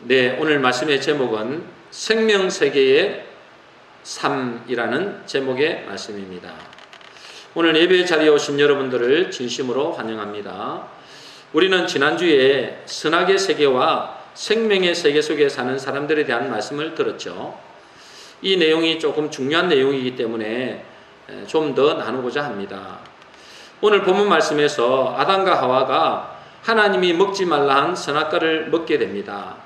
네, 오늘 말씀의 제목은 생명세계의 삶이라는 제목의 말씀입니다. 오늘 예배 자리에 오신 여러분들을 진심으로 환영합니다. 우리는 지난주에 선악의 세계와 생명의 세계 속에 사는 사람들에 대한 말씀을 들었죠. 이 내용이 조금 중요한 내용이기 때문에 좀 더 나누고자 합니다. 오늘 본문 말씀에서 아담과 하와가 하나님이 먹지 말라 한 선악과를 먹게 됩니다.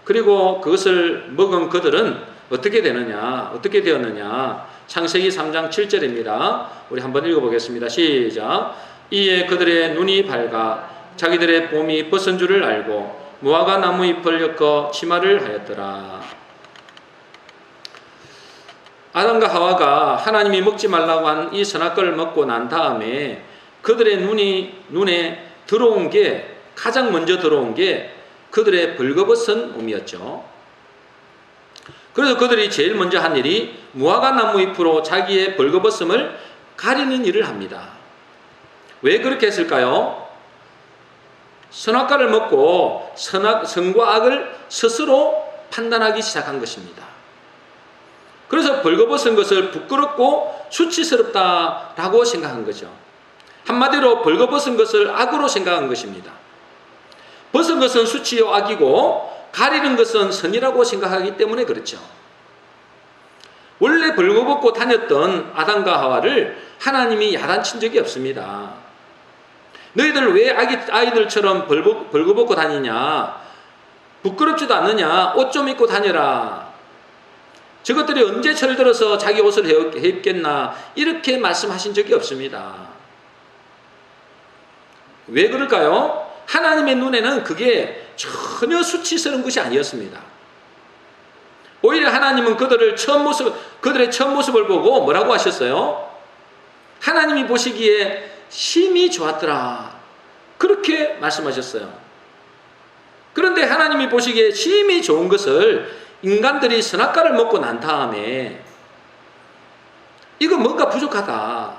그리고 그것을 먹은 그들은 어떻게 되었느냐? 창세기 3장 7절입니다. 우리 한번 읽어보겠습니다. 시작. 이에 그들의 눈이 밝아 자기들의 봄이 벗은 줄을 알고 무화과 나무 잎을 엮어 치마를 하였더라. 아담과 하와가 하나님이 먹지 말라고 한 이 선악과를 먹고 난 다음에 그들의 눈에 들어온 게, 가장 먼저 들어온 게 그들의 벌거벗은 몸이었죠. 그래서 그들이 제일 먼저 한 일이 무화과 나무 잎으로 자기의 벌거벗음을 가리는 일을 합니다. 왜 그렇게 했을까요? 선악과를 먹고 선과 악을 스스로 판단하기 시작한 것입니다. 그래서 벌거벗은 것을 부끄럽고 수치스럽다라고 생각한 거죠. 한마디로 벌거벗은 것을 악으로 생각한 것입니다. 벗은 것은 수치요 악이고 가리는 것은 선이라고 생각하기 때문에 그렇죠. 원래 벌거벗고 다녔던 아담과 하와를 하나님이 야단친 적이 없습니다. 너희들 왜 아이들처럼 벌거벗고 다니냐? 부끄럽지도 않느냐? 옷 좀 입고 다녀라. 저것들이 언제 철들어서 자기 옷을 입겠나? 이렇게 말씀하신 적이 없습니다. 왜 그럴까요? 하나님의 눈에는 그게 전혀 수치스러운 것이 아니었습니다. 오히려 하나님은 그들의 처음 모습을 보고 뭐라고 하셨어요? 하나님이 보시기에 심히 좋았더라. 그렇게 말씀하셨어요. 그런데 하나님이 보시기에 심히 좋은 것을 인간들이 선악과를 먹고 난 다음에 이거 뭔가 부족하다.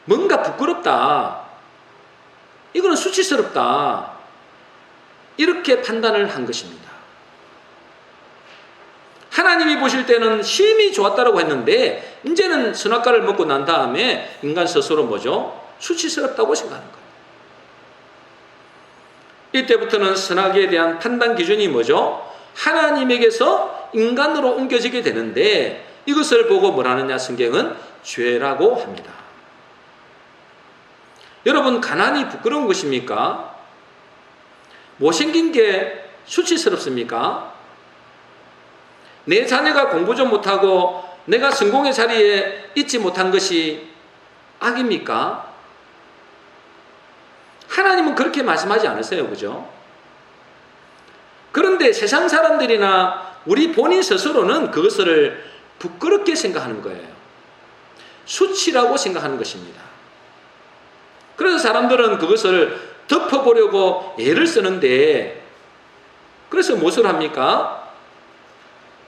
뭔가 부끄럽다. 이거는 수치스럽다. 이렇게 판단을 한 것입니다. 하나님이 보실 때는 심히 좋았다라고 했는데 이제는 선악과를 먹고 난 다음에 인간 스스로 뭐죠? 수치스럽다고 생각하는 거예요. 이때부터는 선악에 대한 판단 기준이 뭐죠? 하나님에게서 인간으로 옮겨지게 되는데 이것을 보고 뭐라느냐? 성경은 죄라고 합니다. 여러분, 가난이 부끄러운 것입니까? 못생긴 게 수치스럽습니까? 내 자녀가 공부 좀 못하고 내가 성공의 자리에 있지 못한 것이 악입니까? 하나님은 그렇게 말씀하지 않으세요. 그죠? 그런데 세상 사람들이나 우리 본인 스스로는 그것을 부끄럽게 생각하는 거예요. 수치라고 생각하는 것입니다. 그래서 사람들은 그것을 덮어보려고 애를 쓰는데, 그래서 무엇을 합니까?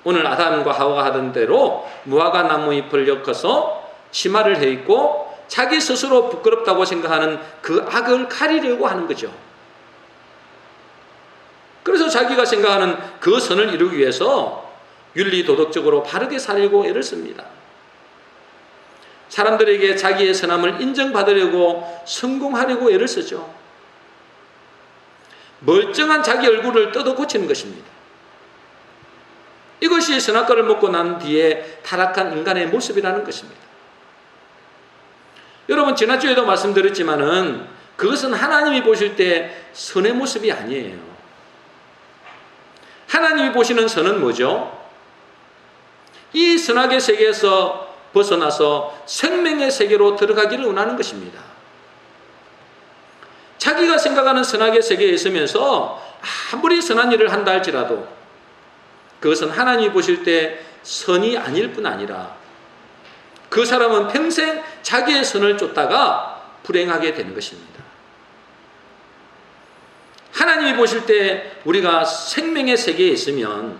오늘 아담과 하와가 하던 대로 무화과 나무 잎을 엮어서 치마를 해 입고 자기 스스로 부끄럽다고 생각하는 그 악을 가리려고 하는 거죠. 그래서 자기가 생각하는 그 선을 이루기 위해서 윤리 도덕적으로 바르게 살려고 애를 씁니다. 사람들에게 자기의 선함을 인정받으려고 성공하려고 애를 쓰죠. 멀쩡한 자기 얼굴을 뜯어 고치는 것입니다. 이것이 선악과를 먹고 난 뒤에 타락한 인간의 모습이라는 것입니다. 여러분, 지난주에도 말씀드렸지만은 그것은 하나님이 보실 때 선의 모습이 아니에요. 하나님이 보시는 선은 뭐죠? 이 선악의 세계에서 벗어나서 생명의 세계로 들어가기를 원하는 것입니다. 자기가 생각하는 선악의 세계에 있으면서 아무리 선한 일을 한다 할지라도 그것은 하나님이 보실 때 선이 아닐 뿐 아니라 그 사람은 평생 자기의 선을 쫓다가 불행하게 되는 것입니다. 하나님이 보실 때 우리가 생명의 세계에 있으면,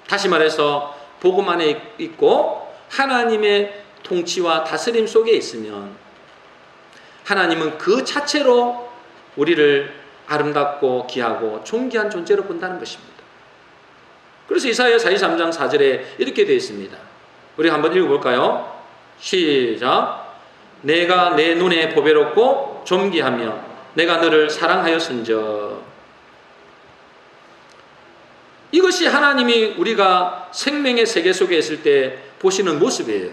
다시 말해서 복음 안에 있고 하나님의 통치와 다스림 속에 있으면 하나님은 그 자체로 우리를 아름답고 귀하고 존귀한 존재로 본다는 것입니다. 그래서 이사야 43장 4절에 이렇게 되어 있습니다. 우리 한번 읽어볼까요? 시작. 내가 내 눈에 보배롭고 존귀하며 내가 너를 사랑하였은즉. 이것이 하나님이 우리가 생명의 세계 속에 있을 때 보시는 모습이에요.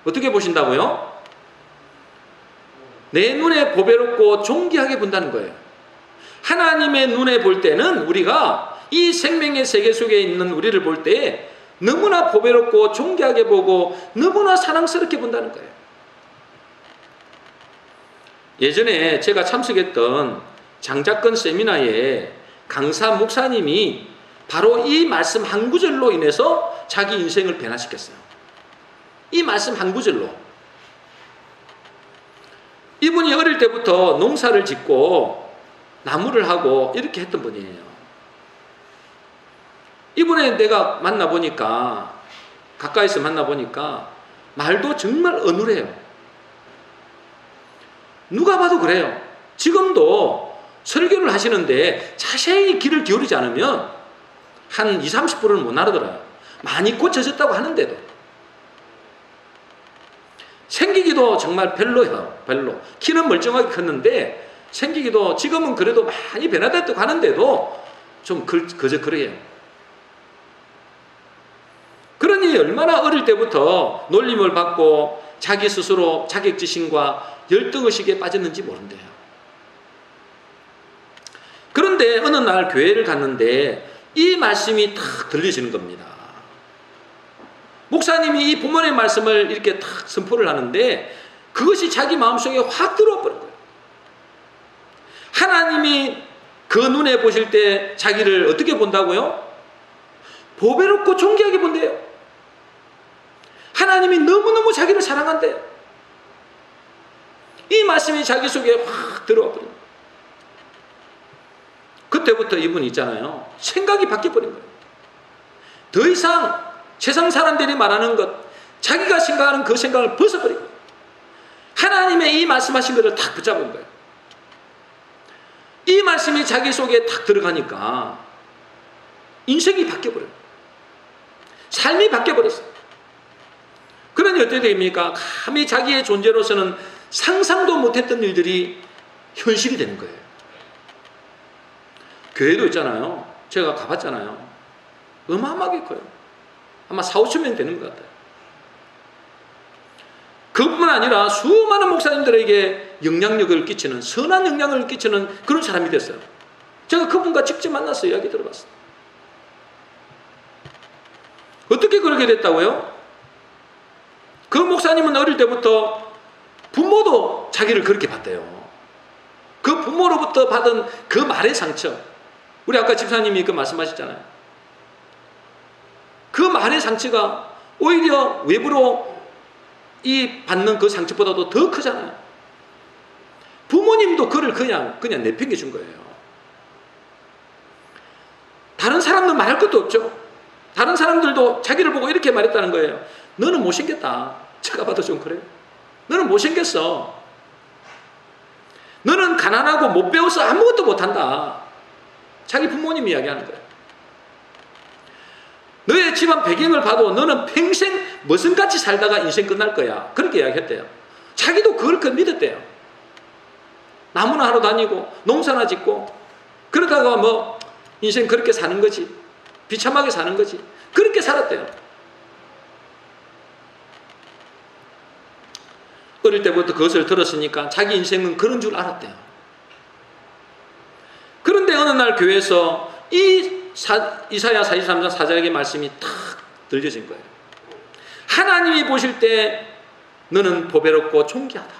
어떻게 보신다고요? 내 눈에 보배롭고 존귀하게 본다는 거예요. 하나님의 눈에 볼 때는 우리가 이 생명의 세계 속에 있는 우리를 볼 때 너무나 보배롭고 존귀하게 보고 너무나 사랑스럽게 본다는 거예요. 예전에 제가 참석했던 장작건 세미나에 강사 목사님이 바로 이 말씀 한 구절로 인해서 자기 인생을 변화시켰어요. 이 말씀 한 구절로. 이분이 어릴 때부터 농사를 짓고 나무를 하고 이렇게 했던 분이에요. 이분에 내가 만나보니까, 가까이서 만나보니까 말도 정말 어눌해요. 누가 봐도 그래요. 지금도 설교를 하시는데 자세히 귀를 기울이지 않으면 한 20, 30%는 못 알아들어요. 많이 고쳐졌다고 하는데도. 생기기도 정말 별로예요. 별로. 키는 멀쩡하게 컸는데 생기기도 지금은 그래도 많이 변화됐다고 하는데도 좀 그저 그래요. 그러니 얼마나 어릴 때부터 놀림을 받고 자기 스스로 자격지심과 열등의식에 빠졌는지 모른대요. 그런데 어느 날 교회를 갔는데 이 말씀이 탁 들려지는 겁니다. 목사님이 이 본문의 말씀을 이렇게 탁 선포를 하는데 그것이 자기 마음속에 확 들어와 버린 거예요. 하나님이 그 눈에 보실 때 자기를 어떻게 본다고요? 보배롭고 존귀하게 본대요. 하나님이 너무너무 자기를 사랑한대요. 이 말씀이 자기 속에 확 들어와 버린 거예요. 그때부터 이분이 있잖아요. 생각이 바뀌어버린 거예요. 더 이상 세상 사람들이 말하는 것, 자기가 생각하는 그 생각을 벗어버린 거예요. 하나님의 이 말씀하신 것을 탁 붙잡은 거예요. 이 말씀이 자기 속에 탁 들어가니까 인생이 바뀌어버려요. 삶이 바뀌어버렸어요. 그러니 어떻게 됩니까? 감히 자기의 존재로서는 상상도 못했던 일들이 현실이 되는 거예요. 교회도 있잖아요. 제가 가봤잖아요. 어마어마하게 커요. 아마 4, 5천 명 되는 것 같아요. 그뿐만 아니라 수많은 목사님들에게 영향력을 끼치는, 선한 영향을 끼치는 그런 사람이 됐어요. 제가 그분과 직접 만나서 이야기 들어봤어요. 어떻게 그렇게 됐다고요? 그 목사님은 어릴 때부터 부모도 자기를 그렇게 봤대요. 그 부모로부터 받은 그 말의 상처, 우리 아까 집사님이 그 말씀하셨잖아요. 그 말의 상처가 오히려 외부로 이 받는 그 상처보다도 더 크잖아요. 부모님도 그를 그냥 내팽개 준 거예요. 다른 사람들 말할 것도 없죠. 다른 사람들도 자기를 보고 이렇게 말했다는 거예요. 너는 못생겼다. 제가 봐도 좀 그래요. 너는 못생겼어. 너는 가난하고 못 배워서 아무것도 못한다. 자기 부모님이 이야기하는 거예요. 너의 집안 배경을 봐도 너는 평생 머슴같이 살다가 인생 끝날 거야. 그렇게 이야기했대요. 자기도 그걸 믿었대요. 나무나 하러 다니고 농사나 짓고 그러다가 뭐 인생 그렇게 사는 거지. 비참하게 사는 거지. 그렇게 살았대요. 어릴 때부터 그것을 들었으니까 자기 인생은 그런 줄 알았대요. 그런데 어느 날 교회에서 이사야 43장 4절의 말씀이 탁 들려진 거예요. 하나님이 보실 때 너는 보배롭고 존귀하다.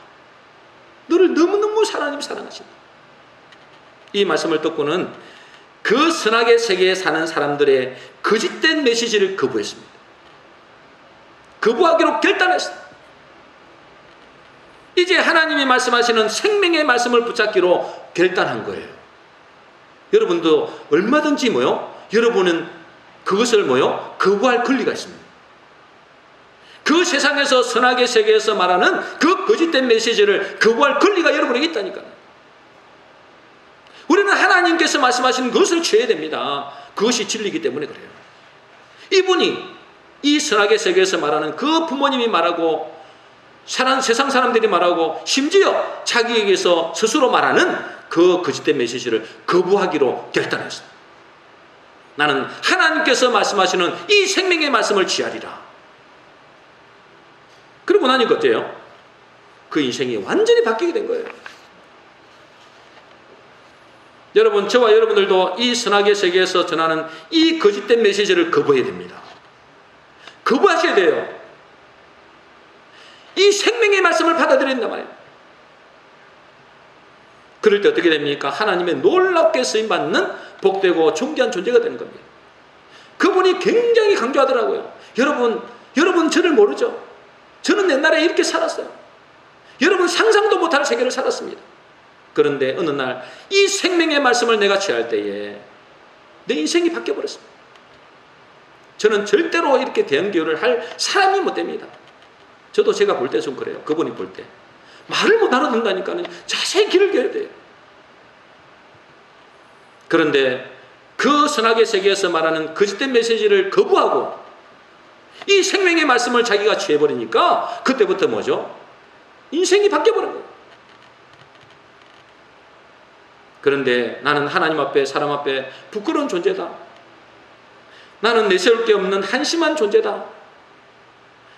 너를 너무너무 하나님 사랑하신다. 이 말씀을 듣고는 그 선악의 세계에 사는 사람들의 거짓된 메시지를 거부했습니다. 거부하기로 결단했습니다. 이제 하나님이 말씀하시는 생명의 말씀을 붙잡기로 결단한 거예요. 여러분도 얼마든지 여러분은 그것을 거부할 권리가 있습니다. 그 세상에서 선악의 세계에서 말하는 그 거짓된 메시지를 거부할 권리가 여러분에게 있다니까요. 우리는 하나님께서 말씀하시는 것을 취해야 됩니다. 그것이 진리이기 때문에 그래요. 이분이 이 선악의 세계에서 말하는 그 부모님이 말하고 세상 사람들이 말하고 심지어 자기에게서 스스로 말하는 그 거짓된 메시지를 거부하기로 결단했습니다. 나는 하나님께서 말씀하시는 이 생명의 말씀을 취하리라. 그러고 나니까 어때요? 그 인생이 완전히 바뀌게 된 거예요. 여러분, 저와 여러분들도 이 선악의 세계에서 전하는 이 거짓된 메시지를 거부해야 됩니다. 거부하셔야 돼요. 이 생명의 말씀을 받아들인단 말이에요. 그럴 때 어떻게 됩니까? 하나님의 놀랍게 쓰임받는 복되고 존귀한 존재가 되는 겁니다. 그분이 굉장히 강조하더라고요. 여러분 저를 모르죠? 저는 옛날에 이렇게 살았어요. 여러분 상상도 못할 세계를 살았습니다. 그런데 어느 날 이 생명의 말씀을 내가 취할 때에 내 인생이 바뀌어버렸습니다. 저는 절대로 이렇게 대응교류를 할 사람이 못 됩니다. 저도 제가 볼 때 좀 그래요. 그분이 볼 때. 말을 못 알아듣는다니까요. 자세히 귀를 기울여야 돼요. 그런데 그 선악의 세계에서 말하는 거짓된 메시지를 거부하고 이 생명의 말씀을 자기가 취해버리니까 그때부터 뭐죠? 인생이 바뀌어버린 거예요. 그런데 나는 하나님 앞에 사람 앞에 부끄러운 존재다. 나는 내세울 게 없는 한심한 존재다.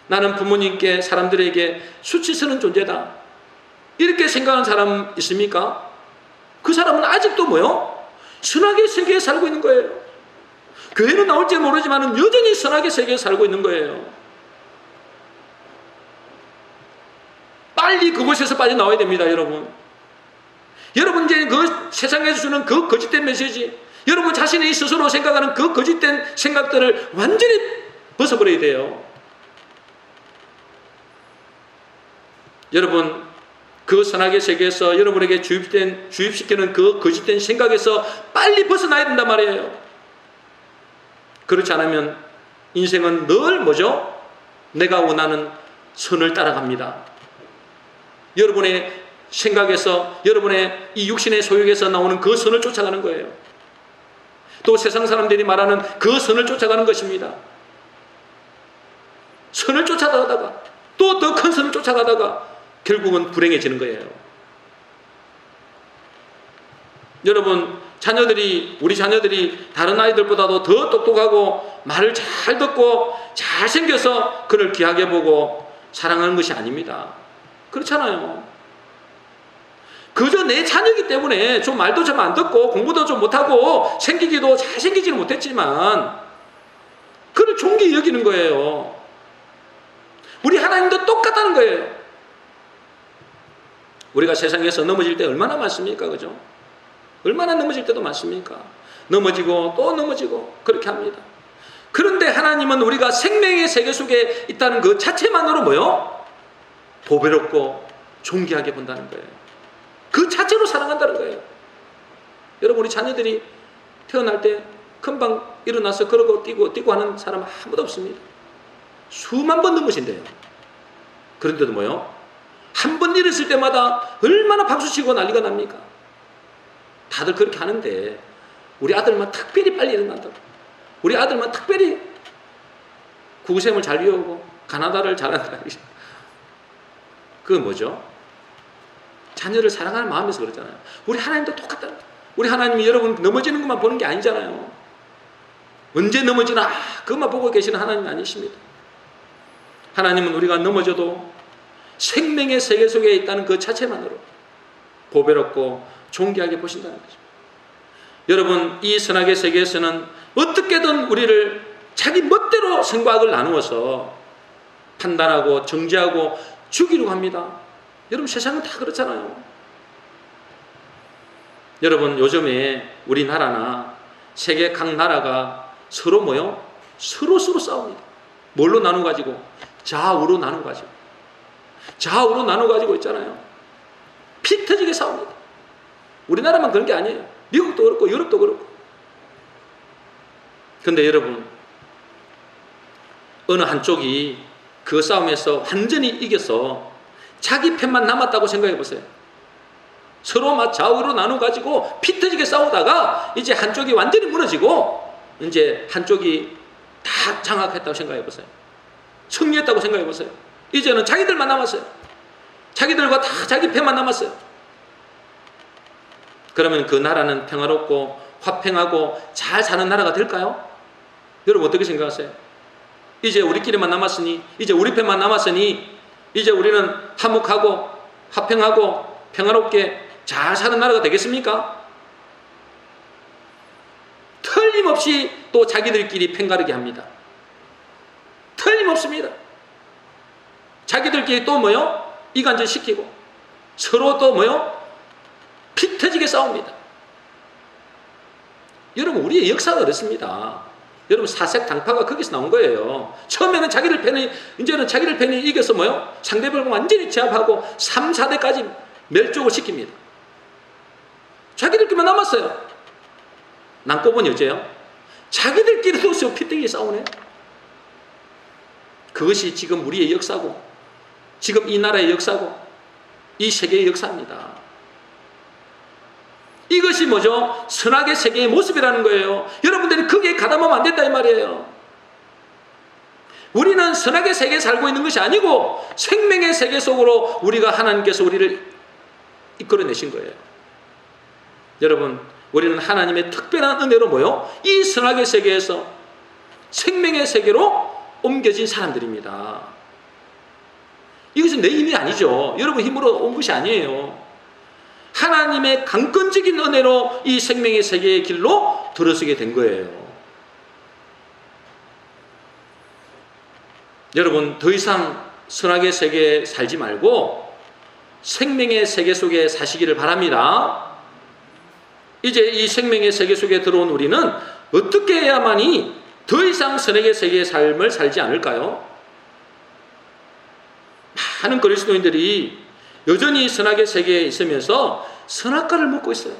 나는 부모님께 사람들에게 수치스러운 존재다. 이렇게 생각하는 사람 있습니까? 그 사람은 아직도 뭐요? 선악의 세계에 살고 있는 거예요. 교회는 나올지 모르지만 여전히 선악의 세계에 살고 있는 거예요. 빨리 그곳에서 빠져나와야 됩니다, 여러분. 여러분 이제 그 세상에서 주는 그 거짓된 메시지, 여러분 자신이 스스로 생각하는 그 거짓된 생각들을 완전히 벗어버려야 돼요. 여러분 그 선악의 세계에서 여러분에게 주입시키는 그 거짓된 생각에서 빨리 벗어나야 된단 말이에요. 그렇지 않으면 인생은 늘 뭐죠? 내가 원하는 선을 따라갑니다. 여러분의 생각에서, 여러분의 이 육신의 소욕에서 나오는 그 선을 쫓아가는 거예요. 또 세상 사람들이 말하는 그 선을 쫓아가는 것입니다. 선을 쫓아가다가 또 더 큰 선을 쫓아가다가 결국은 불행해지는 거예요. 여러분, 우리 자녀들이 다른 아이들보다도 더 똑똑하고 말을 잘 듣고 잘생겨서 그를 귀하게 보고 사랑하는 것이 아닙니다. 그렇잖아요. 그저 내 자녀이기 때문에 좀 말도 좀 안 듣고 공부도 좀 못하고 생기기도 잘생기지는 못했지만 그를 존귀히 여기는 거예요. 우리 하나님도 똑같다는 거예요. 우리가 세상에서 넘어질 때 얼마나 많습니까? 그죠? 얼마나 넘어질 때도 많습니까? 넘어지고 또 넘어지고 그렇게 합니다. 그런데 하나님은 우리가 생명의 세계 속에 있다는 그 자체만으로 뭐요? 보배롭고 존귀하게 본다는 거예요. 그 자체로 사랑한다는 거예요. 여러분, 우리 자녀들이 태어날 때 금방 일어나서 그러고 뛰고 하는 사람 아무도 없습니다. 수만 번 넘으신대요. 그런데도 뭐요? 한 번 일었을 때마다 얼마나 박수치고 난리가 납니까? 다들 그렇게 하는데 우리 아들만 특별히 빨리 일어난다고. 우리 아들만 특별히 구구셈을 잘 외우고 가나다를 잘한다. 그건 뭐죠? 자녀를 사랑하는 마음에서 그러잖아요. 우리 하나님도 똑같다. 우리 하나님이 여러분 넘어지는 것만 보는 게 아니잖아요. 언제 넘어지나 그것만 보고 계시는 하나님이 아니십니다. 하나님은 우리가 넘어져도 생명의 세계 속에 있다는 그 자체만으로 보배롭고 존귀하게 보신다는 거죠. 여러분, 이 선악의 세계에서는 어떻게든 우리를 자기 멋대로 선과악을 나누어서 판단하고 정죄하고 죽이려고 합니다. 여러분, 세상은 다 그렇잖아요. 여러분, 요즘에 우리나라나 세계 각 나라가 서로 뭐요? 서로 싸웁니다. 뭘로 나눠가지고? 좌우로 나눠가지고. 좌우로 나눠가지고 있잖아요. 피 터지게 싸웁니다. 우리나라만 그런 게 아니에요. 미국도 그렇고 유럽도 그렇고. 그런데 여러분, 어느 한쪽이 그 싸움에서 완전히 이겨서 자기 편만 남았다고 생각해 보세요. 서로 막 좌우로 나눠가지고 피 터지게 싸우다가 이제 한쪽이 완전히 무너지고 이제 한쪽이 다 장악했다고 생각해 보세요. 승리했다고 생각해 보세요. 이제는 자기들만 남았어요. 자기들과 다 자기 패만 남았어요. 그러면 그 나라는 평화롭고 화평하고 잘 사는 나라가 될까요? 여러분 어떻게 생각하세요? 이제 우리끼리만 남았으니, 이제 우리 편만 남았으니 이제 우리는 화목하고 화평하고 평화롭게 잘 사는 나라가 되겠습니까? 틀림없이 또 자기들끼리 팽가르게 합니다. 틀림없습니다. 자기들끼리 또 뭐요? 이간질 시키고 서로 또 뭐요? 피 터지게 싸웁니다. 여러분 우리의 역사가 그렇습니다. 여러분 사색 당파가 거기서 나온 거예요. 처음에는 자기들 편이, 이제는 자기들 편이 이겨서 뭐요? 상대방을 완전히 제압하고 3, 4대까지 멸족을 시킵니다. 자기들끼리만 남았어요. 난꼬분이 어째요? 자기들끼리도 피뜨기 싸우네. 그것이 지금 우리의 역사고, 지금 이 나라의 역사고, 이 세계의 역사입니다. 이것이 뭐죠? 선악의 세계의 모습이라는 거예요. 여러분들이 거기에 가담하면 안 된다 이 말이에요. 우리는 선악의 세계에 살고 있는 것이 아니고 생명의 세계 속으로 우리가 하나님께서 우리를 이끌어내신 거예요. 여러분 우리는 하나님의 특별한 은혜로 뭐요? 이 선악의 세계에서 생명의 세계로 옮겨진 사람들입니다. 이것은 내 힘이 아니죠. 여러분 힘으로 온 것이 아니에요. 하나님의 강권적인 은혜로 이 생명의 세계의 길로 들어서게 된 거예요. 여러분 더 이상 선악의 세계에 살지 말고 생명의 세계 속에 사시기를 바랍니다. 이제 이 생명의 세계 속에 들어온 우리는 어떻게 해야만이 더 이상 선악의 세계의 삶을 살지 않을까요? 많은 그리스도인들이 여전히 선악의 세계에 있으면서 선악과를 먹고 있어요.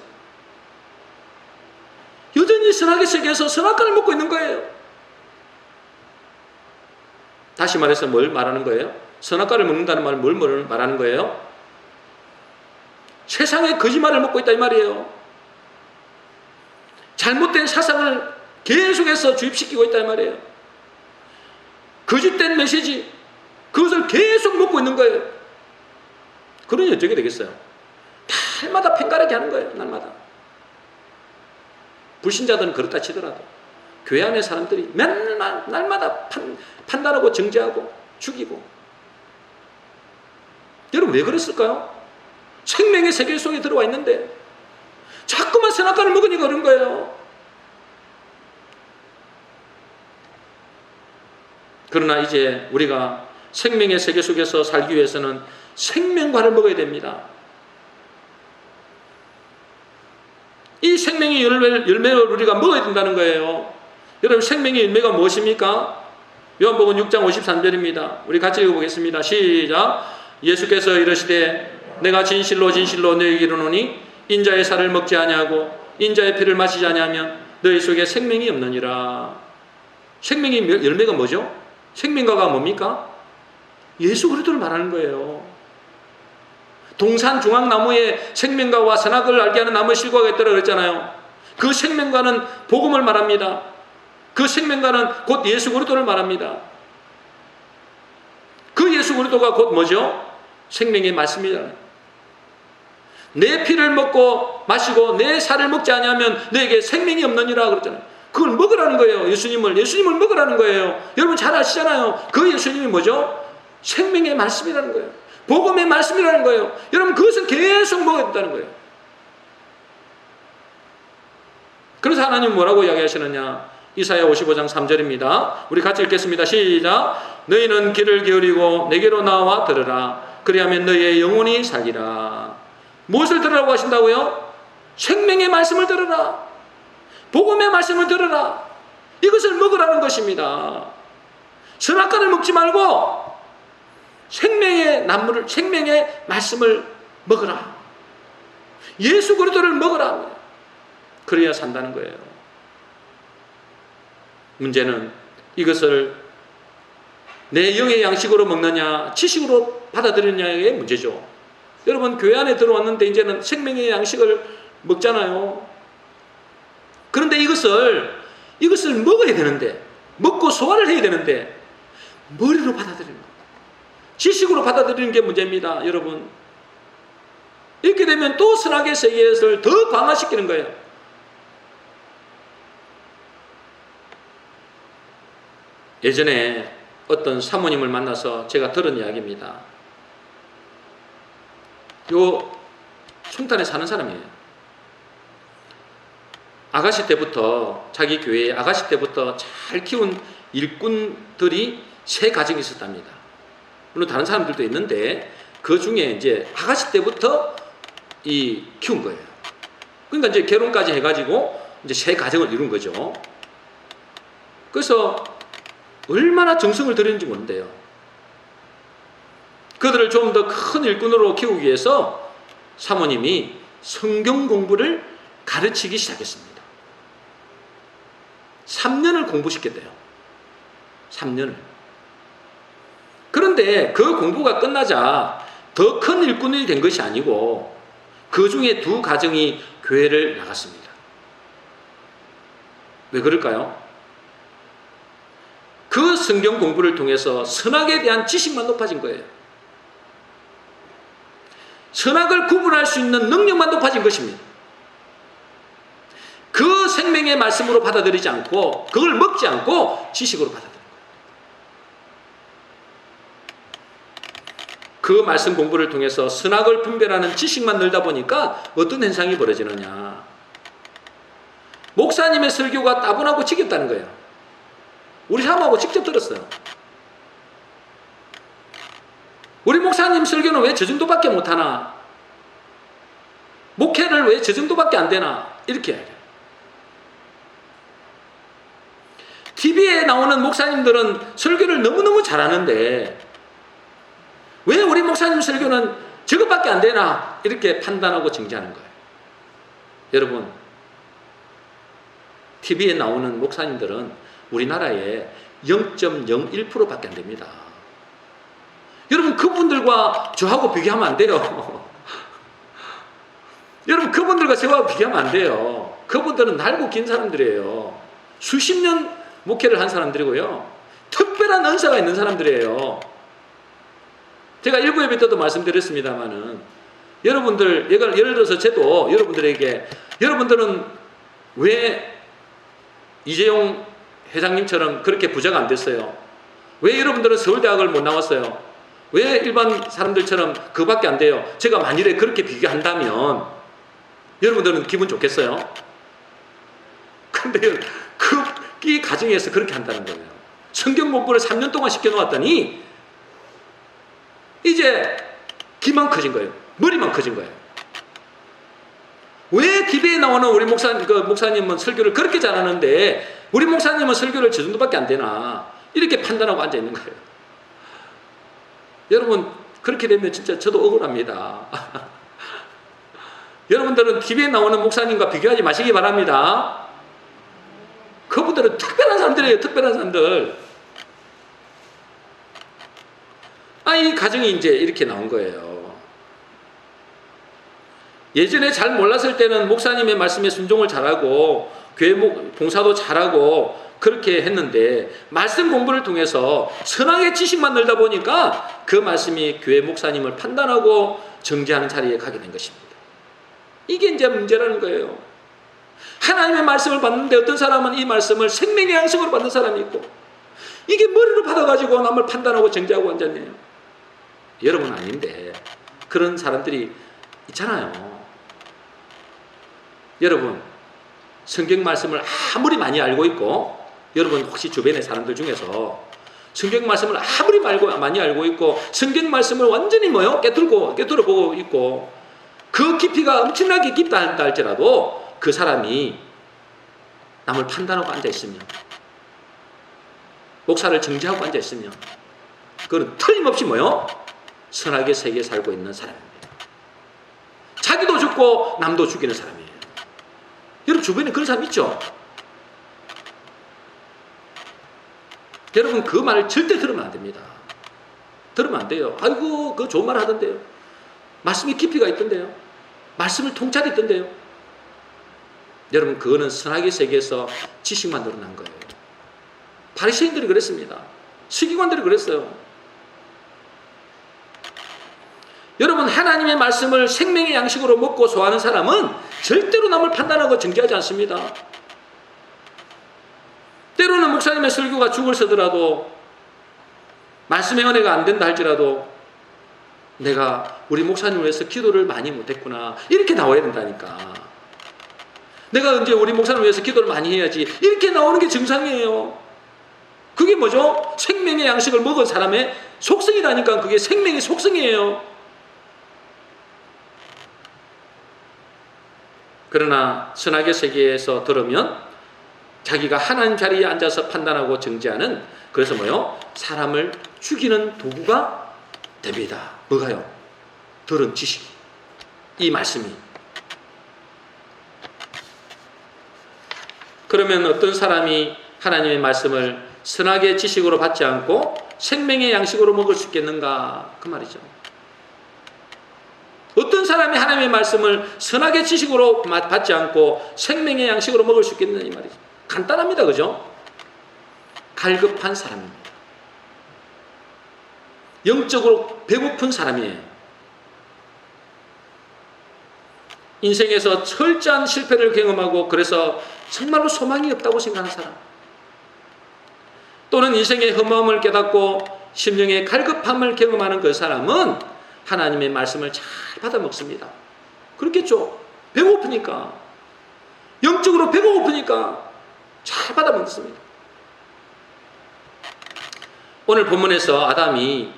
여전히 선악의 세계에서 선악과를 먹고 있는 거예요. 다시 말해서 뭘 말하는 거예요? 선악과를 먹는다는 말은 뭘 말하는 거예요? 세상의 거짓말을 먹고 있다 이 말이에요. 잘못된 사상을 계속해서 주입시키고 있다 이 말이에요. 거짓된 메시지, 그것을 계속 먹고 있는 거예요. 그러니 어떻게 되겠어요? 날마다 팽가르게 하는 거예요. 날마다. 불신자들은 그렇다 치더라도 교회 안의 사람들이 맨날 날마다 판단하고 정죄하고 죽이고. 여러분 왜 그랬을까요? 생명의 세계 속에 들어와 있는데 자꾸만 선악과를 먹으니까 그런 거예요. 그러나 이제 우리가 생명의 세계 속에서 살기 위해서는 생명과를 먹어야 됩니다. 이 생명의 열매를 우리가 먹어야 된다는 거예요. 여러분 생명의 열매가 무엇입니까? 요한복음 6장 53절입니다. 우리 같이 읽어보겠습니다. 시작. 예수께서 이르시되 내가 진실로 진실로 너희에게 이르노니 인자의 살을 먹지 아니하고 인자의 피를 마시지 아니하면 너희 속에 생명이 없느니라. 생명의 열매가 뭐죠? 생명과가 뭡니까? 예수 그리스도를 말하는 거예요. 동산 중앙나무에 생명과와 선악을 알게 하는 나무의 실과가 있다고 그랬잖아요. 그 생명과는 복음을 말합니다. 그 생명과는 곧 예수 그리스도를 말합니다. 그 예수 그리스도가 곧 뭐죠? 생명의 말씀이잖아요. 내 피를 먹고 마시고 내 살을 먹지 아니하면 너에게 생명이 없느니라 그랬잖아요. 그걸 먹으라는 거예요. 예수님을 먹으라는 거예요. 여러분 잘 아시잖아요. 그 예수님이 뭐죠? 생명의 말씀이라는 거예요. 복음의 말씀이라는 거예요. 여러분 그것을 계속 먹어야 된다는 거예요. 그래서 하나님 뭐라고 이야기하시느냐? 이사야 55장 3절입니다. 우리 같이 읽겠습니다. 시작. 너희는 귀를 기울이고 내게로 나와 들으라. 그리하면 너희의 영혼이 살리라. 무엇을 들으라고 하신다고요? 생명의 말씀을 들으라. 복음의 말씀을 들으라. 이것을 먹으라는 것입니다. 선악과를 먹지 말고 생명의 나무를, 생명의 말씀을 먹으라. 예수 그리스도를 먹으라. 그래야 산다는 거예요. 문제는 이것을 내 영의 양식으로 먹느냐 지식으로 받아들이느냐의 문제죠. 여러분, 교회 안에 들어왔는데 이제는 생명의 양식을 먹잖아요. 그런데 이것을 먹어야 되는데, 먹고 소화를 해야 되는데 머리로 받아들이는 겁니다. 지식으로 받아들이는 게 문제입니다, 여러분. 이렇게 되면 또 선악의 세계를 더 강화시키는 거예요. 예전에 어떤 사모님을 만나서 제가 들은 이야기입니다. 요 송탄에 사는 사람이에요. 아가씨 때부터, 자기 교회에 아가씨 때부터 잘 키운 일꾼들이 3가정이 있었답니다. 물론 다른 사람들도 있는데 그 중에 이제 아가씨 때부터 키운 거예요. 그러니까 이제 결혼까지 해가지고 이제 3가정을 이룬 거죠. 그래서 얼마나 정성을 들였는지 모른대요. 그들을 좀 더 큰 일꾼으로 키우기 위해서 사모님이 성경 공부를 가르치기 시작했습니다. 3년을 공부시켰대요. 3년을. 그런데 그 공부가 끝나자 더 큰 일꾼이 된 것이 아니고 그 중에 2가정이 교회를 나갔습니다. 왜 그럴까요? 그 성경 공부를 통해서 선악에 대한 지식만 높아진 거예요. 선악을 구분할 수 있는 능력만 높아진 것입니다. 그 생명의 말씀으로 받아들이지 않고 그걸 먹지 않고 지식으로 받아들여요. 그 말씀 공부를 통해서 선악을 분별하는 지식만 늘다 보니까 어떤 현상이 벌어지느냐. 목사님의 설교가 따분하고 지겹다는 거예요. 우리 사모하고 직접 들었어요. 우리 목사님 설교는 왜 저 정도밖에 못하나? 목회를 왜 저 정도밖에 안 되나? 이렇게 해요. TV에 나오는 목사님들은 설교를 너무너무 잘하는데 왜 우리 목사님 설교는 저것밖에 안 되나? 이렇게 판단하고 정지하는 거예요. 여러분, TV에 나오는 목사님들은 우리나라에 0.01%밖에 안 됩니다. 여러분, 그분들과 저하고 비교하면 안 돼요. 여러분, 그분들과 저하고 비교하면 안 돼요. 그분들은 날고 긴 사람들이에요. 수십 년 목회를 한 사람들이고요. 특별한 은사가 있는 사람들이에요. 제가 일부 예배 때도 말씀드렸습니다마는 여러분들, 예를 들어서 저도 여러분들에게, 여러분들은 왜 이재용 회장님처럼 그렇게 부자가 안 됐어요? 왜 여러분들은 서울대학을 못 나왔어요? 왜 일반 사람들처럼 그밖에 안 돼요? 제가 만일에 그렇게 비교한다면 여러분들은 기분 좋겠어요? 근데 이 가정에서 그렇게 한다는 거예요. 성경 공부를 3년 동안 시켜놓았더니 이제 귀만 커진 거예요. 머리만 커진 거예요. 왜 TV에 나오는 우리 목사님은 설교를 그렇게 잘하는데 우리 목사님은 설교를 저 정도밖에 안 되나? 이렇게 판단하고 앉아 있는 거예요. 여러분, 그렇게 되면 진짜 저도 억울합니다. 여러분들은 TV에 나오는 목사님과 비교하지 마시기 바랍니다. 그분들은 특별한 사람들이에요. 특별한 사람들. 이 가정이 이제 이렇게 나온 거예요. 예전에 잘 몰랐을 때는 목사님의 말씀에 순종을 잘하고 교회 봉사도 잘하고 그렇게 했는데 말씀 공부를 통해서 선악의 지식만 늘다 보니까 그 말씀이 교회 목사님을 판단하고 정죄하는 자리에 가게 된 것입니다. 이게 이제 문제라는 거예요. 하나님의 말씀을 받는데 어떤 사람은 이 말씀을 생명의 양식으로 받는 사람이 있고 이게 머리로 받아가지고 남을 판단하고 정죄하고 앉았네요. 여러분 아닌데 그런 사람들이 있잖아요. 여러분, 성경 말씀을 아무리 많이 알고 있고 여러분 혹시 주변의 사람들 중에서 성경 말씀을 아무리 많이 알고 있고 성경 말씀을 완전히 깨뚫어보고 있고 그 깊이가 엄청나게 깊다 할지라도 그 사람이 남을 판단하고 앉아있으면 목사를 정죄하고 앉아있으면 그건 틀림없이 선악의 세계에 살고 있는 사람입니다. 자기도 죽고 남도 죽이는 사람이에요. 여러분 주변에 그런 사람 있죠? 여러분 그 말을 절대 들으면 안 됩니다. 들으면 안 돼요. 아이고 그 좋은 말 하던데요. 말씀이 깊이가 있던데요. 말씀을 통찰이 있던데요. 여러분, 그거는 선악의 세계에서 지식만 늘어난 거예요. 바리새인들이 그랬습니다. 서기관들이 그랬어요. 여러분, 하나님의 말씀을 생명의 양식으로 먹고 소화하는 사람은 절대로 남을 판단하고 정죄하지 않습니다. 때로는 목사님의 설교가 죽을 서더라도, 말씀의 은혜가 안 된다 할지라도, 내가 우리 목사님을 위해서 기도를 많이 못했구나, 이렇게 나와야 된다니까. 내가 언제 우리 목사님을 위해서 기도를 많이 해야지, 이렇게 나오는 게 정상이에요. 그게 뭐죠? 생명의 양식을 먹은 사람의 속성이라니까. 그게 생명의 속성이에요. 그러나 선악의 세계에서 들으면 자기가 하나님 자리에 앉아서 판단하고 정죄하는, 그래서 뭐요? 사람을 죽이는 도구가 됩니다. 뭐가요? 들은 지식이, 이 말씀이. 그러면 어떤 사람이 하나님의 말씀을 선악의 지식으로 받지 않고 생명의 양식으로 먹을 수 있겠는가? 그 말이죠. 어떤 사람이 하나님의 말씀을 선악의 지식으로 받지 않고 생명의 양식으로 먹을 수 있겠느냐, 이 말이죠. 간단합니다. 그죠? 갈급한 사람입니다. 영적으로 배고픈 사람이에요. 인생에서 철저한 실패를 경험하고 그래서 정말로 소망이 없다고 생각하는 사람, 또는 인생의 허무함을 깨닫고 심령의 갈급함을 경험하는 그 사람은 하나님의 말씀을 잘 받아 먹습니다. 그렇겠죠? 배고프니까, 영적으로 배고프니까 잘 받아 먹습니다. 오늘 본문에서 아담이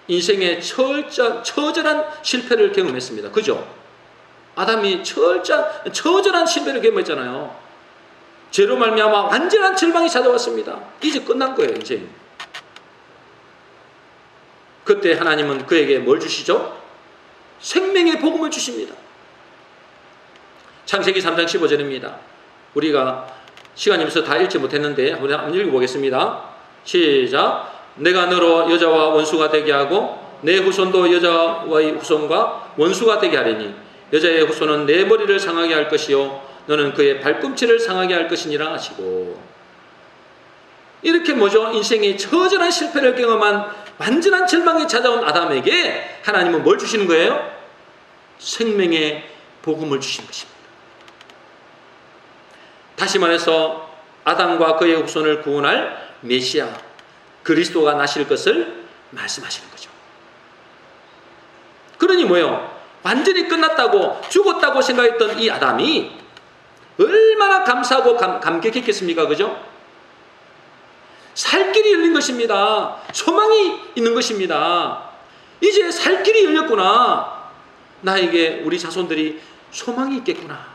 인생의 처절한 실패를 경험했습니다. 그죠? 아담이 처절한 실패를 경험했잖아요. 죄로 말미암아 완전한 절망이 찾아왔습니다. 이제 끝난 거예요. 이제 그때 하나님은 그에게 뭘 주시죠? 생명의 복음을 주십니다. 창세기 3장 15절입니다. 우리가 시간이 없어서 다 읽지 못했는데 한번 읽어보겠습니다. 시작. 내가 너로 여자와 원수가 되게 하고 내 후손도 여자와의 후손과 원수가 되게 하리니 여자의 후손은 내 머리를 상하게 할 것이요 너는 그의 발꿈치를 상하게 할 것이니라 하시고, 이렇게 뭐죠? 인생의 처절한 실패를 경험한 완전한 절망이 찾아온 아담에게 하나님은 뭘 주시는 거예요? 생명의 복음을 주신 것입니다. 다시 말해서 아담과 그의 후손을 구원할 메시아 그리스도가 나실 것을 말씀하시는 거죠. 그러니 뭐예요? 완전히 끝났다고, 죽었다고 생각했던 이 아담이 얼마나 감사하고 감격했겠습니까? 그죠? 살 길이 열린 것입니다. 소망이 있는 것입니다. 이제 살 길이 열렸구나. 나에게 우리 자손들이 소망이 있겠구나.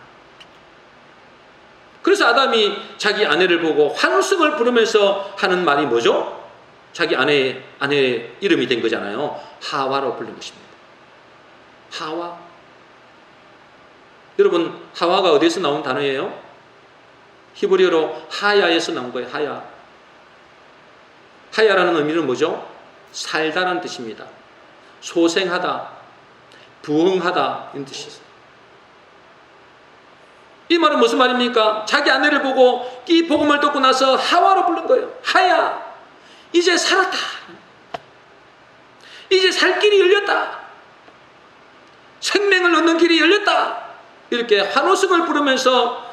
그래서 아담이 자기 아내를 보고 환승을 부르면서 하는 말이 뭐죠? 자기 아내의 이름이 된 거잖아요. 하와로 부른 것입니다. 하와. 여러분, 하와가 어디에서 나온 단어예요? 히브리어로 하야에서 나온 거예요. 하야. 하야라는 의미는 뭐죠? 살다라는 뜻입니다. 소생하다, 부흥하다, 이런 뜻이 있어요. 이 말은 무슨 말입니까? 자기 아내를 보고 이 복음을 듣고 나서 하와로 부른 거예요. 하야, 이제 살았다. 이제 살 길이 열렸다. 생명을 얻는 길이 열렸다. 이렇게 환호성을 부르면서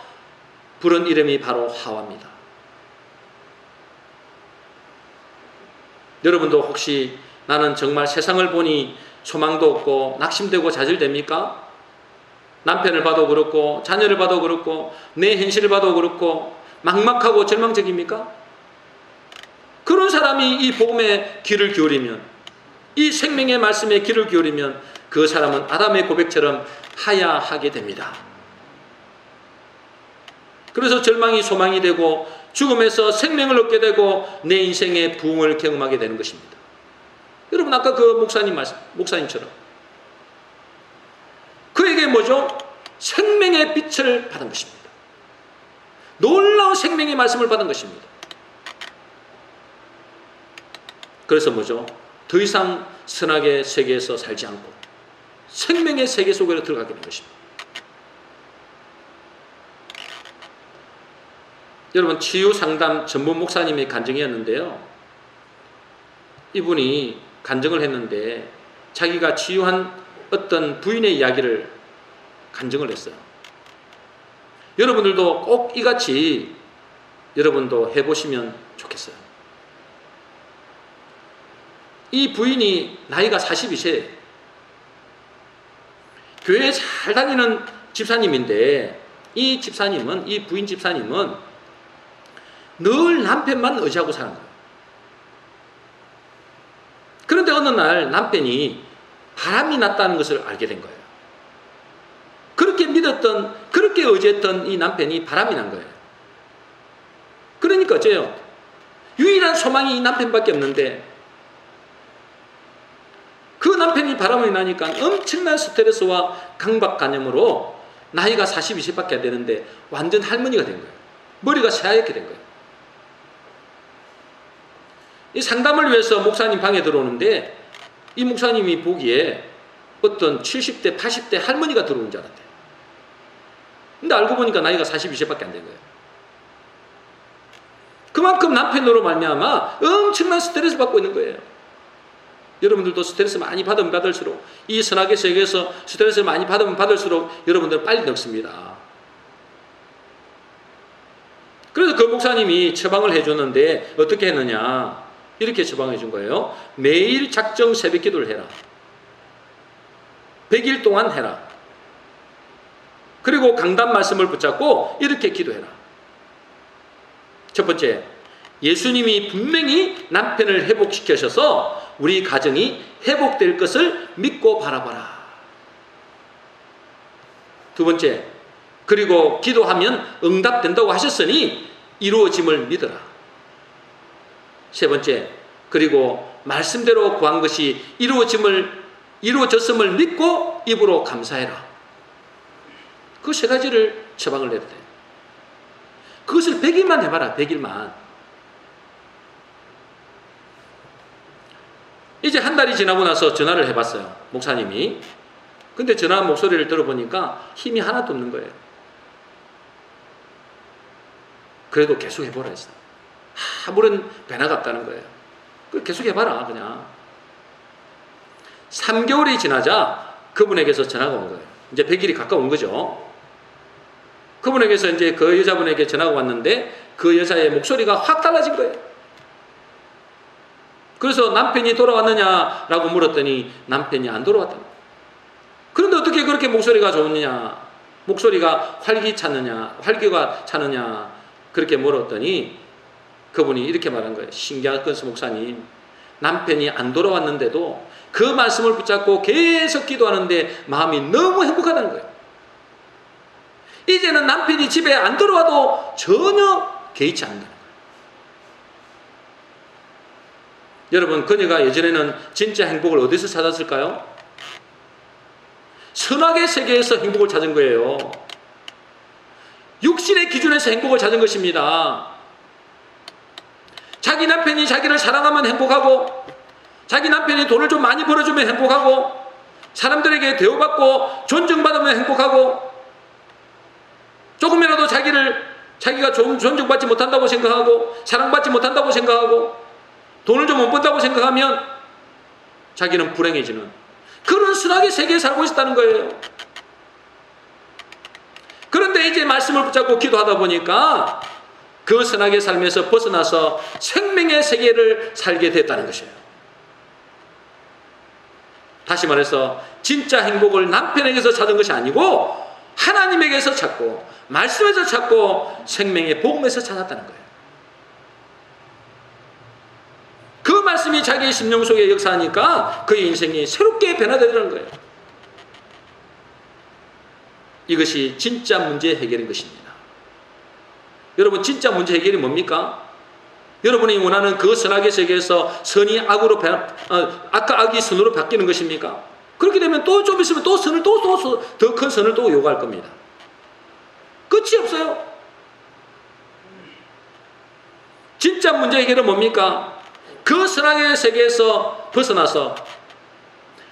부른 이름이 바로 하와입니다. 여러분도 혹시 나는 정말 세상을 보니 소망도 없고 낙심되고 좌절됩니까? 남편을 봐도 그렇고 자녀를 봐도 그렇고 내 현실을 봐도 그렇고 막막하고 절망적입니까? 그런 사람이 이 복음의 귀를 기울이면, 이 생명의 말씀에 귀를 기울이면 그 사람은 아담의 고백처럼 하야하게 됩니다. 그래서 절망이 소망이 되고 죽음에서 생명을 얻게 되고 내 인생의 부흥을 경험하게 되는 것입니다. 여러분, 아까 그 목사님처럼 그에게 뭐죠? 생명의 빛을 받은 것입니다. 놀라운 생명의 말씀을 받은 것입니다. 그래서 뭐죠? 더 이상 선악의 세계에서 살지 않고 생명의 세계 속으로 들어가게 된 것입니다. 여러분, 치유 상담 전문 목사님의 간증이었는데요. 이분이 간증을 했는데 자기가 치유한 어떤 부인의 이야기를 간증을 했어요. 여러분들도 꼭 이같이 여러분도 해보시면 좋겠어요. 이 부인이 나이가 42세, 교회에 잘 다니는 집사님인데 이 부인 집사님은 늘 남편만 의지하고 사는 거예요. 그런데 어느 날 남편이 바람이 났다는 것을 알게 된 거예요. 그렇게 믿었던, 그렇게 의지했던 이 남편이 바람이 난 거예요. 그러니까 어째요? 유일한 소망이 이 남편밖에 없는데 그 남편이 바람이 나니까 엄청난 스트레스와 강박관념으로 나이가 42세밖에 안 되는데 완전 할머니가 된 거예요. 머리가 새하얗게 된 거예요. 이 상담을 위해서 목사님 방에 들어오는데 이 목사님이 보기에 어떤 70대, 80대 할머니가 들어온 줄 알았대요. 근데 알고 보니까 나이가 42세밖에 안 된 거예요. 그만큼 남편으로 말미암아 엄청난 스트레스 받고 있는 거예요. 여러분들도 스트레스 많이 받으면 받을수록, 이 선악의 세계에서 스트레스를 많이 받으면 받을수록 여러분들은 빨리 늙습니다. 그래서 그 목사님이 처방을 해줬는데 어떻게 했느냐, 이렇게 처방해 준 거예요. 매일 작정 새벽 기도를 해라. 100일 동안 해라. 그리고 강단 말씀을 붙잡고 이렇게 기도해라. 첫 번째, 예수님이 분명히 남편을 회복시키셔서 우리 가정이 회복될 것을 믿고 바라봐라. 두 번째, 그리고 기도하면 응답된다고 하셨으니 이루어짐을 믿어라. 세 번째, 그리고 말씀대로 구한 것이 이루어졌음을 믿고 입으로 감사해라. 그 세 가지를 처방을 내렸대. 그것을 100일만 해봐라. 100일만. 이제 한 달이 지나고 나서 전화를 해봤어요. 목사님이. 근데 전화 목소리를 들어보니까 힘이 하나도 없는 거예요. 그래도 계속 해보라 했어요. 아무런 변화가 없다는 거예요. 계속 해봐라 그냥. 3개월이 지나자 그분에게서 전화가 온 거예요. 이제 100일이 가까운 거죠. 그분에게서 이제 그 여자분에게 전화가 왔는데 그 여자의 목소리가 확 달라진 거예요. 그래서 남편이 돌아왔느냐라고 물었더니 남편이 안 돌아왔다는 거예요. 그런데 어떻게 그렇게 목소리가 좋느냐, 목소리가 활기가 차느냐 그렇게 물었더니 그분이 이렇게 말한 거예요. 신기하건스 목사님, 남편이 안 돌아왔는데도 그 말씀을 붙잡고 계속 기도하는데 마음이 너무 행복하다는 거예요. 이제는 남편이 집에 안 들어와도 전혀 개의치 않는다는 거예요. 여러분, 그녀가 예전에는 진짜 행복을 어디서 찾았을까요? 선악의 세계에서 행복을 찾은 거예요. 육신의 기준에서 행복을 찾은 것입니다. 자기 남편이 자기를 사랑하면 행복하고, 자기 남편이 돈을 좀 많이 벌어주면 행복하고, 사람들에게 대우받고 존중받으면 행복하고, 조금이라도 자기가 존중받지 못한다고 생각하고, 사랑받지 못한다고 생각하고, 돈을 좀 못 번다고 생각하면 자기는 불행해지는 그런 선악의 세계에 살고 있었다는 거예요. 그런데 이제 말씀을 붙잡고 기도하다 보니까 그 선악의 삶에서 벗어나서 생명의 세계를 살게 됐다는 것이에요. 다시 말해서 진짜 행복을 남편에게서 찾은 것이 아니고 하나님에게서 찾고 말씀에서 찾고 생명의 복음에서 찾았다는 거예요. 그 말씀이 자기의 심령 속에 역사하니까 그의 인생이 새롭게 변화되는 거예요. 이것이 진짜 문제 해결인 것입니다. 여러분, 진짜 문제 해결이 뭡니까? 여러분이 원하는 그 선악의 세계에서 선이 악으로 악과 악이 선으로 바뀌는 것입니까? 그렇게 되면 또 좀 있으면 또 선을 더 큰 선을 또 요구할 겁니다. 끝이 없어요. 진짜 문제 해결은 뭡니까? 그 선악의 세계에서 벗어나서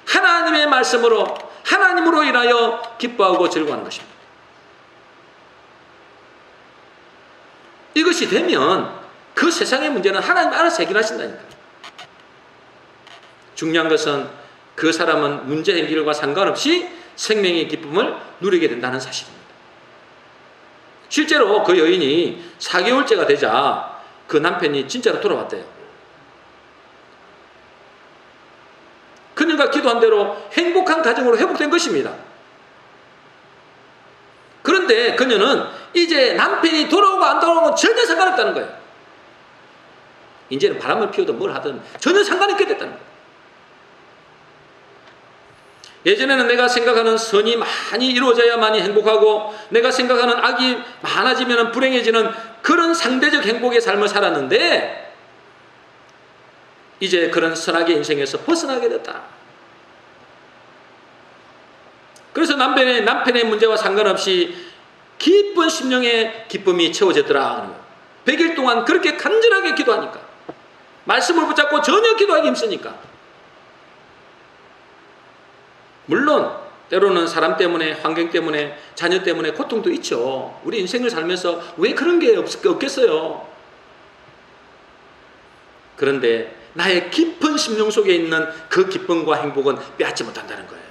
하나님의 말씀으로 하나님으로 인하여 기뻐하고 즐거워하는 것입니다. 이것이 되면 그 세상의 문제는 하나님 알아서 해결하신다니까요. 중요한 것은 그 사람은 문제 해결과 상관없이 생명의 기쁨을 누리게 된다는 사실입니다. 실제로 그 여인이 4개월째가 되자 그 남편이 진짜로 돌아왔대요. 그녀가 기도한 대로 행복한 가정으로 회복된 것입니다. 그런데 그녀는 이제 남편이 돌아오고 안 돌아오고 전혀 상관없다는 거예요. 이제는 바람을 피우든 뭘 하든 전혀 상관이 없게 됐다는 거예요. 예전에는 내가 생각하는 선이 많이 이루어져야만이 행복하고 내가 생각하는 악이 많아지면 불행해지는 그런 상대적 행복의 삶을 살았는데 이제 그런 선악의 인생에서 벗어나게 됐다. 그래서 남편의 문제와 상관없이 기쁜 심령의 기쁨이 채워졌더라. 100일 동안 그렇게 간절하게 기도하니까, 말씀을 붙잡고 전혀 기도하기 힘쓰니까. 물론 때로는 사람 때문에, 환경 때문에, 자녀 때문에 고통도 있죠. 우리 인생을 살면서 왜 그런 게 없겠어요. 그런데 나의 깊은 심령 속에 있는 그 기쁨과 행복은 빼앗지 못한다는 거예요.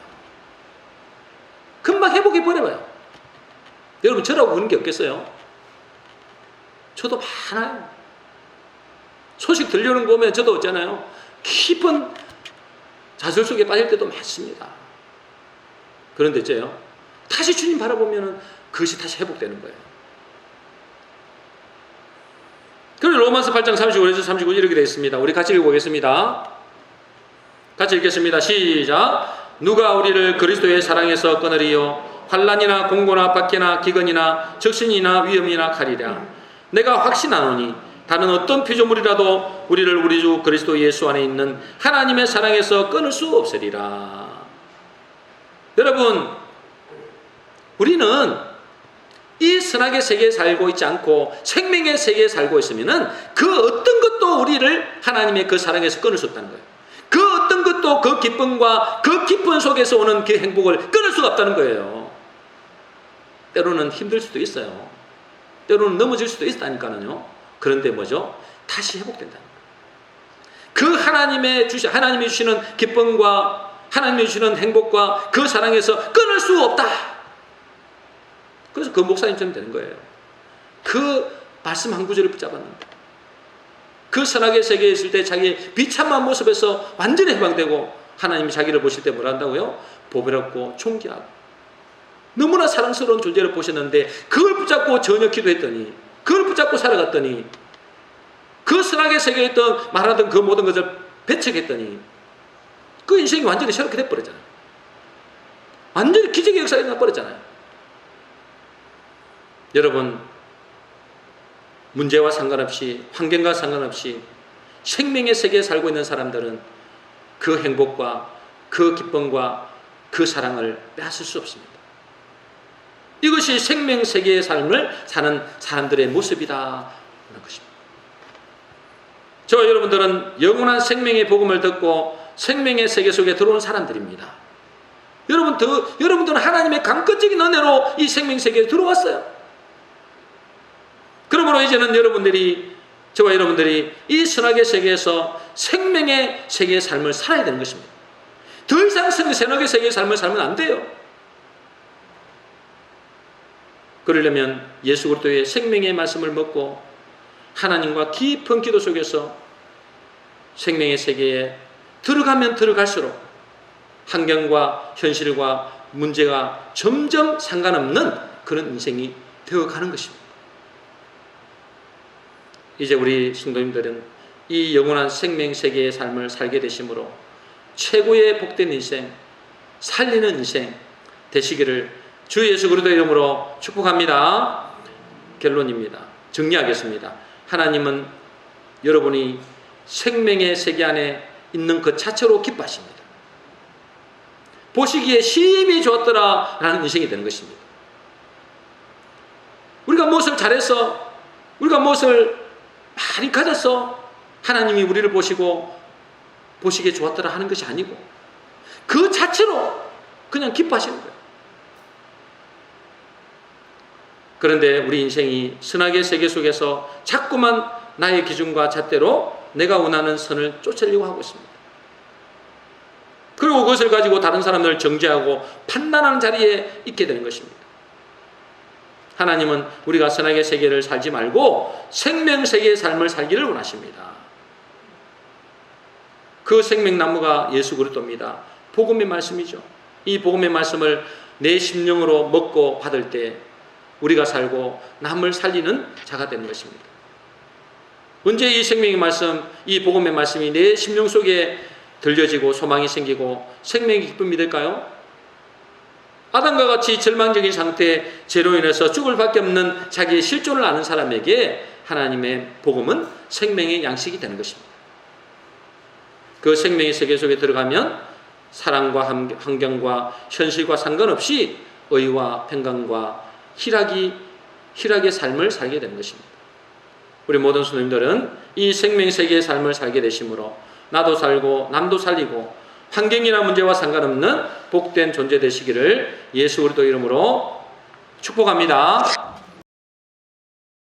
금방 회복해 버려봐요. 여러분, 저라고 그런 게 없겠어요? 저도 많아요. 소식 들려오는 거 보면 저도 있잖아요. 깊은 좌절 속에 빠질 때도 많습니다. 그런데 있죠, 다시 주님 바라보면 그것이 다시 회복되는 거예요. 그래서 로마서 8장 35에서 39 이렇게 되어 있습니다. 우리 같이 읽어보겠습니다. 같이 읽겠습니다. 시작. 누가 우리를 그리스도의 사랑에서 끊으리요? 환난이나 공고나 박해나 기근이나 적신이나 위험이나 칼이랴. 내가 확신하노니 다른 어떤 피조물이라도 우리를 우리 주 그리스도 예수 안에 있는 하나님의 사랑에서 끊을 수 없으리라. 여러분, 우리는 이 선악의 세계에 살고 있지 않고 생명의 세계에 살고 있으면 그 어떤 것도 우리를 하나님의 그 사랑에서 끊을 수 없다는 거예요. 그 어떤 것도 그 기쁨과 그 기쁨 속에서 오는 그 행복을 끊을 수가 없다는 거예요. 때로는 힘들 수도 있어요. 때로는 넘어질 수도 있다니까요. 그런데 뭐죠? 다시 회복된다는 거예요. 그 하나님이 주시는 기쁨과 하나님이 주시는 행복과 그 사랑에서 끊을 수 없다. 그래서 그 목사님처럼 되는 거예요. 그 말씀 한 구절을 붙잡았는데 그 선악의 세계에 있을 때 자기의 비참한 모습에서 완전히 해방되고 하나님이 자기를 보실 때 뭐라 한다고요? 보배롭고 존귀하고 너무나 사랑스러운 존재를 보셨는데 그걸 붙잡고 전혀 기도했더니, 그걸 붙잡고 살아갔더니, 그 선악의 세계에 있던 말하던 그 모든 것을 배척했더니 그 인생이 완전히 새롭게 돼버렸잖아요. 완전히 기적의 역사가 일어나버렸잖아요. 여러분, 문제와 상관없이, 환경과 상관없이 생명의 세계에 살고 있는 사람들은 그 행복과 그 기쁨과 그 사랑을 빼앗을 수 없습니다. 이것이 생명 세계의 삶을 사는 사람들의 모습이다 하는 것입니다. 저와 여러분들은 영원한 생명의 복음을 듣고 생명의 세계 속에 들어온 사람들입니다. 여러분들은 하나님의 강권적인 은혜로 이 생명 세계에 들어왔어요. 그러므로 이제는 저와 여러분들이 이 선악의 세계에서 생명의 세계의 삶을 살아야 되는 것입니다. 더 이상 선악의 세계의 삶을 살면 안 돼요. 그러려면 예수 그리스도의 생명의 말씀을 먹고 하나님과 깊은 기도 속에서 생명의 세계에 들어가면 들어갈수록 환경과 현실과 문제가 점점 상관없는 그런 인생이 되어가는 것입니다. 이제 우리 성도님들은 이 영원한 생명 세계의 삶을 살게 되심으로 최고의 복된 인생, 살리는 인생 되시기를 주 예수 그리스도의 이름으로 축복합니다. 결론입니다. 정리하겠습니다. 하나님은 여러분이 생명의 세계 안에 있는 그 자체로 기뻐하십니다. 보시기에 심히 좋았더라 라는 인생이 되는 것입니다. 우리가 무엇을 잘해서, 우리가 무엇을 많이 가져서 하나님이 우리를 보시기에 좋았더라 하는 것이 아니고 그 자체로 그냥 기뻐하시는 거예요. 그런데 우리 인생이 선악의 세계 속에서 자꾸만 나의 기준과 잣대로 내가 원하는 선을 쫓으려고 하고 있습니다. 그리고 그것을 가지고 다른 사람들을 정죄하고 판단하는 자리에 있게 되는 것입니다. 하나님은 우리가 선악의 세계를 살지 말고 생명세계의 삶을 살기를 원하십니다. 그 생명나무가 예수 그리스도입니다. 복음의 말씀이죠. 이 복음의 말씀을 내 심령으로 먹고 받을 때 우리가 살고 남을 살리는 자가 되는 것입니다. 언제 이 생명의 말씀, 이 복음의 말씀이 내 심령 속에 들려지고 소망이 생기고 생명의 기쁨이 될까요? 아담과 같이 절망적인 상태에 죄로 인해서 죽을 밖에 없는 자기의 실존을 아는 사람에게 하나님의 복음은 생명의 양식이 되는 것입니다. 그 생명의 세계 속에 들어가면 사랑과 환경과 현실과 상관없이 의와 평강과 희락의 삶을 살게 되는 것입니다. 우리 모든 성도님들은 이 생명 세계의 삶을 살게 되심으로 나도 살고 남도 살리고 환경이나 문제와 상관없는 복된 존재 되시기를 예수 그리스도 이름으로 축복합니다.